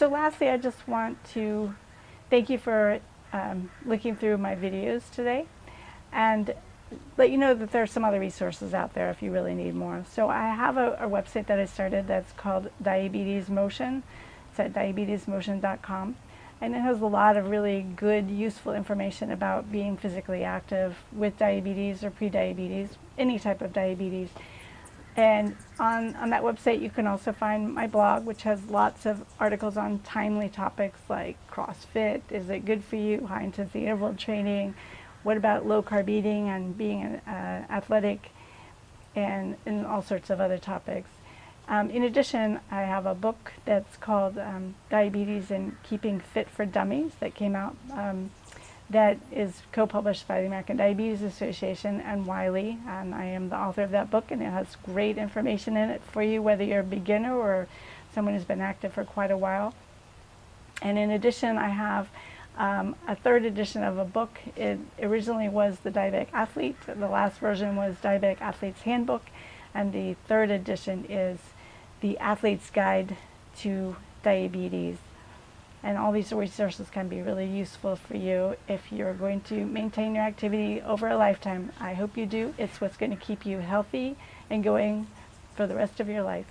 So lastly, I just want to thank you for looking through my videos today, and let you know that there are some other resources out there if you really need more. So I have a website that I started that's called Diabetes Motion. It's at diabetesmotion.com, and it has a lot of really good, useful information about being physically active with diabetes or pre-diabetes, any type of diabetes. And on that website you can also find my blog, which has lots of articles on timely topics like CrossFit, is it good for you, high intensity interval training, what about low carb eating and being athletic, and all sorts of other topics. In addition, I have a book that's called Diabetes and Keeping Fit for Dummies that came out that is co-published by the American Diabetes Association and Wiley, and I am the author of that book, and it has great information in it for you, whether you're a beginner or someone who's been active for quite a while. And in addition, I have a third edition of a book. It originally was the Diabetic Athlete. The last version was Diabetic Athlete's Handbook, and the third edition is the Athlete's Guide to Diabetes. And all these resources can be really useful for you if you're going to maintain your activity over a lifetime. I hope you do. It's what's going to keep you healthy and going for the rest of your life.